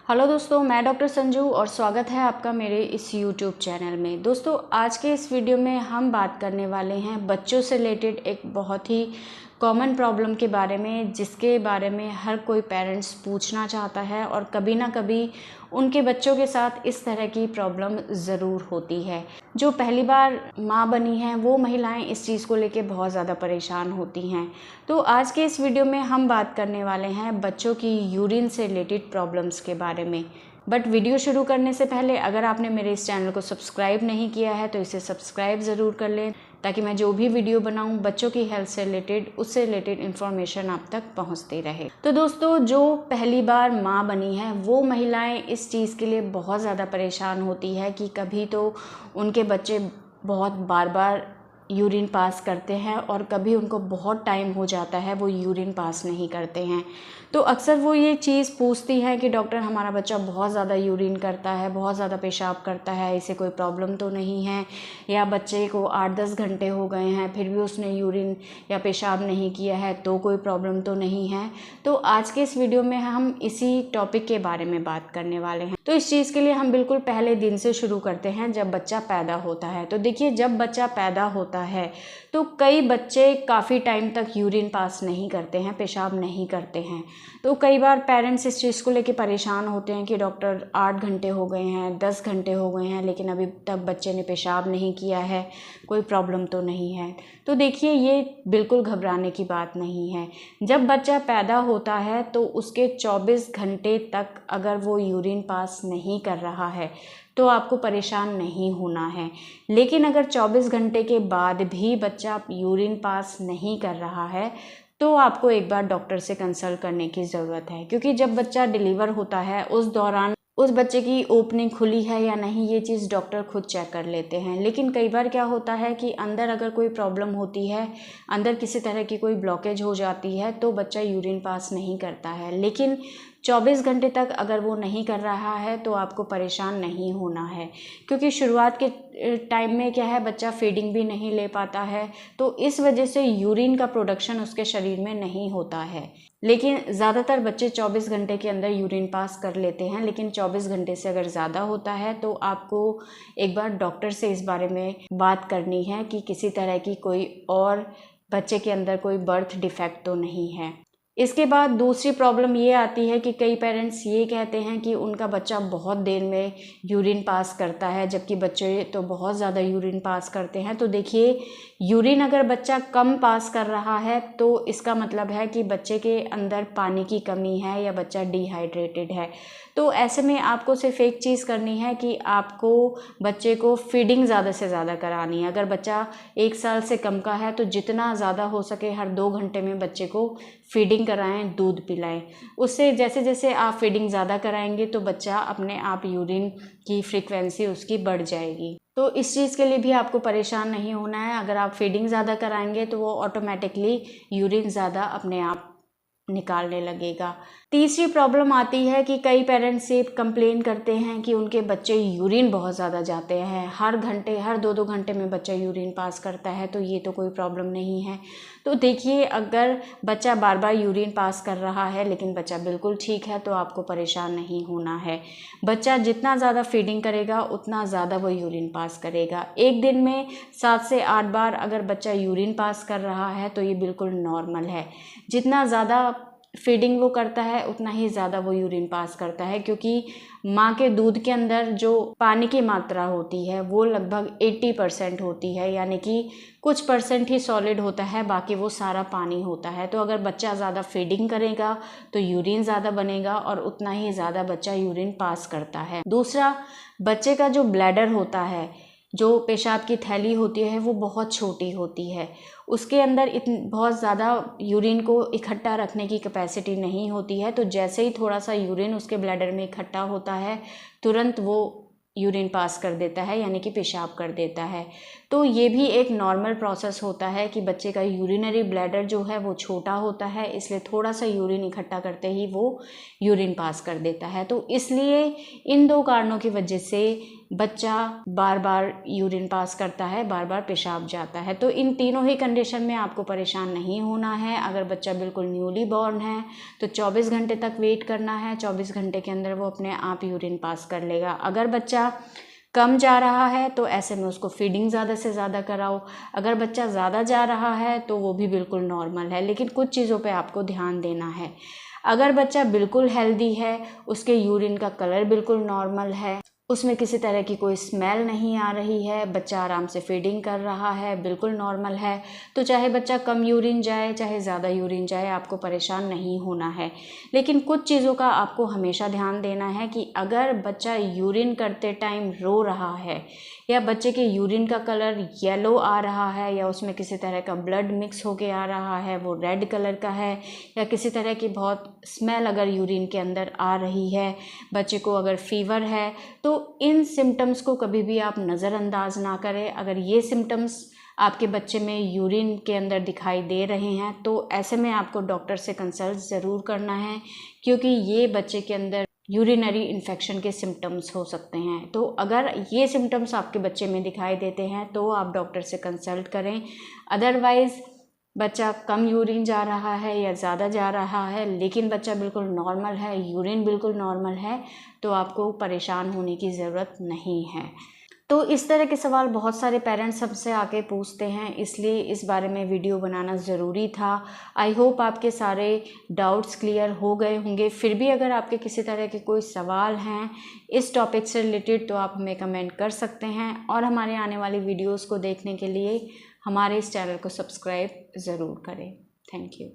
Hello दोस्तों, मैं doctor Sanju और स्वागत है आपका मेरे इस यूट्यूब चैनल में। दोस्तों, आज के इस वीडियो में हम बात करने वाले हैं बच्चों से रिलेटेड एक बहुत ही कॉमन प्रॉब्लम के बारे में, जिसके बारे में हर कोई पेरेंट्स पूछना चाहता है और कभी ना कभी उनके बच्चों के साथ इस तरह की प्रॉब्लम ज़रूर होती है। जो पहली बार माँ बनी हैं वो महिलाएं इस चीज़ को लेके बहुत ज़्यादा परेशान होती हैं। तो आज के इस वीडियो में हम बात करने वाले हैं बच्चों की यूरिन से रिलेटेड प्रॉब्लम्स के बारे में। बट वीडियो शुरू करने से पहले अगर आपने मेरे इस चैनल को सब्सक्राइब नहीं किया है तो इसे सब्सक्राइब ज़रूर कर लें, ताकि मैं जो भी वीडियो बनाऊं बच्चों की हेल्थ से रिलेटेड, उससे रिलेटेड इन्फॉर्मेशन आप तक पहुंचती रहे। तो दोस्तों, जो पहली बार माँ बनी है वो महिलाएं इस चीज़ के लिए बहुत ज़्यादा परेशान होती है कि कभी तो उनके बच्चे बहुत बार बार यूरिन पास करते हैं और कभी उनको बहुत टाइम हो जाता है वो यूरिन पास नहीं करते हैं। तो अक्सर वो ये चीज़ पूछती हैं कि डॉक्टर, हमारा बच्चा बहुत ज़्यादा यूरिन करता है, बहुत ज़्यादा पेशाब करता है, इसे कोई प्रॉब्लम तो नहीं है, या बच्चे को 8-10 घंटे हो गए हैं फिर भी उसने यूरिन या पेशाब नहीं किया है तो कोई प्रॉब्लम तो नहीं है। तो आज के इस वीडियो में हम इसी टॉपिक के बारे में बात करने वाले हैं। तो इस चीज़ के लिए हम बिल्कुल पहले दिन से शुरू करते हैं, जब बच्चा पैदा होता है। तो देखिए, जब बच्चा पैदा होता है तो कई बच्चे काफ़ी टाइम तक यूरिन पास नहीं करते हैं, पेशाब नहीं करते हैं। तो कई बार पेरेंट्स इस चीज़ को लेके परेशान होते हैं कि डॉक्टर 8 घंटे हो गए हैं, 10 घंटे हो गए हैं, लेकिन अभी तक बच्चे ने पेशाब नहीं किया है, कोई प्रॉब्लम तो नहीं है। तो देखिए, ये बिल्कुल घबराने की बात नहीं है। जब बच्चा पैदा होता है तो उसके 24 घंटे तक अगर वो यूरिन पास नहीं कर रहा है तो आपको परेशान नहीं होना है। लेकिन अगर 24 घंटे के बाद भी बच्चा यूरिन पास नहीं कर रहा है तो आपको एक बार डॉक्टर से कंसल्ट करने की ज़रूरत है, क्योंकि जब बच्चा डिलीवर होता है उस दौरान उस बच्चे की ओपनिंग खुली है या नहीं, ये चीज़ डॉक्टर खुद चेक कर लेते हैं। लेकिन कई बार क्या होता है कि अंदर अगर कोई प्रॉब्लम होती है, अंदर किसी तरह की कोई ब्लॉकेज हो जाती है तो बच्चा यूरिन पास नहीं करता है। लेकिन 24 घंटे तक अगर वो नहीं कर रहा है तो आपको परेशान नहीं होना है, क्योंकि शुरुआत के टाइम में क्या है, बच्चा फीडिंग भी नहीं ले पाता है, तो इस वजह से यूरिन का प्रोडक्शन उसके शरीर में नहीं होता है। लेकिन ज़्यादातर बच्चे 24 घंटे के अंदर यूरिन पास कर लेते हैं, लेकिन 24 घंटे से अगर ज़्यादा होता है तो आपको एक बार डॉक्टर से इस बारे में बात करनी है कि किसी तरह की कोई और बच्चे के अंदर कोई बर्थ डिफेक्ट तो नहीं है। इसके बाद दूसरी प्रॉब्लम ये आती है कि कई पेरेंट्स ये कहते हैं कि उनका बच्चा बहुत देर में यूरिन पास करता है, जबकि बच्चे तो बहुत ज़्यादा यूरिन पास करते हैं। तो देखिए, यूरिन अगर बच्चा कम पास कर रहा है तो इसका मतलब है कि बच्चे के अंदर पानी की कमी है या बच्चा डिहाइड्रेटेड है। तो ऐसे में आपको सिर्फ एक चीज़ करनी है कि आपको बच्चे को फीडिंग ज़्यादा से ज़्यादा करानी है। अगर बच्चा 1 साल से कम का है तो जितना ज़्यादा हो सके हर 2 घंटे में बच्चे को फीडिंग कराएं, दूध पिलाएं। उससे जैसे जैसे आप फीडिंग ज़्यादा कराएंगे तो बच्चा अपने आप यूरिन की फ्रीक्वेंसी उसकी बढ़ जाएगी। तो इस चीज़ के लिए भी आपको परेशान नहीं होना है। अगर आप फीडिंग ज़्यादा कराएंगे तो वो ऑटोमेटिकली यूरिन ज़्यादा अपने आप निकालने लगेगा। तीसरी प्रॉब्लम आती है कि कई पेरेंट्स से कंप्लेन करते हैं कि उनके बच्चे यूरिन बहुत ज़्यादा जाते हैं, हर घंटे हर 2-2 घंटे में बच्चा यूरिन पास करता है। तो ये तो कोई प्रॉब्लम नहीं है। तो देखिए, अगर बच्चा बार बार यूरिन पास कर रहा है लेकिन बच्चा बिल्कुल ठीक है तो आपको परेशान नहीं होना है। बच्चा जितना ज़्यादा फीडिंग करेगा उतना ज़्यादा वो यूरिन पास करेगा। एक दिन में 7 से 8 बार अगर बच्चा यूरिन पास कर रहा है तो ये बिल्कुल नॉर्मल है। जितना ज़्यादा फीडिंग वो करता है उतना ही ज़्यादा वो यूरिन पास करता है, क्योंकि माँ के दूध के अंदर जो पानी की मात्रा होती है वो लगभग 80% होती है, यानी कि कुछ परसेंट ही सॉलिड होता है, बाकी वो सारा पानी होता है। तो अगर बच्चा ज़्यादा फीडिंग करेगा तो यूरिन ज़्यादा बनेगा और उतना ही ज़्यादा बच्चा यूरिन पास करता है। दूसरा, बच्चे का जो ब्लैडर होता है, जो पेशाब की थैली होती है, वो बहुत छोटी होती है। उसके अंदर बहुत ज़्यादा यूरिन को इकट्ठा रखने की कैपेसिटी नहीं होती है। तो जैसे ही थोड़ा सा यूरिन उसके ब्लैडर में इकट्ठा होता है तुरंत वो यूरिन पास कर देता है, यानी कि पेशाब कर देता है। तो ये भी एक नॉर्मल प्रोसेस होता है कि बच्चे का यूरिनरी ब्लैडर जो है वो छोटा होता है, इसलिए थोड़ा सा यूरिन इकट्ठा करते ही वो यूरिन पास कर देता है। तो इसलिए इन 2 कारणों की वजह से बच्चा बार बार यूरिन पास करता है, बार बार पेशाब जाता है। तो इन तीनों ही कंडीशन में आपको परेशान नहीं होना है। अगर बच्चा बिल्कुल न्यूली बॉर्न है तो 24 घंटे तक वेट करना है, 24 घंटे के अंदर वो अपने आप यूरिन पास कर लेगा। अगर बच्चा कम जा रहा है तो ऐसे में उसको फीडिंग ज़्यादा से ज़्यादा कराओ। अगर बच्चा ज़्यादा जा रहा है तो वो भी बिल्कुल नॉर्मल है, लेकिन कुछ चीज़ों पे आपको ध्यान देना है। अगर बच्चा बिल्कुल हेल्दी है, उसके यूरिन का कलर बिल्कुल नॉर्मल है, उसमें किसी तरह की कोई स्मेल नहीं आ रही है, बच्चा आराम से फीडिंग कर रहा है, बिल्कुल नॉर्मल है, तो चाहे बच्चा कम यूरिन जाए चाहे ज़्यादा यूरिन जाए आपको परेशान नहीं होना है। लेकिन कुछ चीज़ों का आपको हमेशा ध्यान देना है कि अगर बच्चा यूरिन करते टाइम रो रहा है या बच्चे के यूरिन का कलर येलो आ रहा है या उसमें किसी तरह का ब्लड मिक्स होके आ रहा है, वो रेड कलर का है, या किसी तरह की बहुत स्मेल अगर यूरिन के अंदर आ रही है, बच्चे को अगर फीवर है, तो इन सिम्टम्स को कभी भी आप नज़रअंदाज ना करें। अगर ये सिम्टम्स आपके बच्चे में यूरिन के अंदर दिखाई दे रहे हैं तो ऐसे में आपको डॉक्टर से कंसल्ट ज़रूर करना है, क्योंकि ये बच्चे के अंदर यूरिनरी इन्फेक्शन के सिम्टम्स हो सकते हैं। तो अगर ये सिम्टम्स आपके बच्चे में दिखाई देते हैं तो आप डॉक्टर से कंसल्ट करें। अदरवाइज़ बच्चा कम यूरिन जा रहा है या ज़्यादा जा रहा है लेकिन बच्चा बिल्कुल नॉर्मल है, यूरिन बिल्कुल नॉर्मल है, तो आपको परेशान होने की ज़रूरत नहीं है। तो इस तरह के सवाल बहुत सारे पेरेंट्स हमसे आके पूछते हैं, इसलिए इस बारे में वीडियो बनाना ज़रूरी था। आई होप आपके सारे डाउट्स क्लियर हो गए होंगे। फिर भी अगर आपके किसी तरह के कोई सवाल हैं इस टॉपिक से रिलेटेड तो आप हमें कमेंट कर सकते हैं, और हमारे आने वाली वीडियोज़ को देखने के लिए हमारे इस चैनल को सब्सक्राइब ज़रूर करें। Thank you.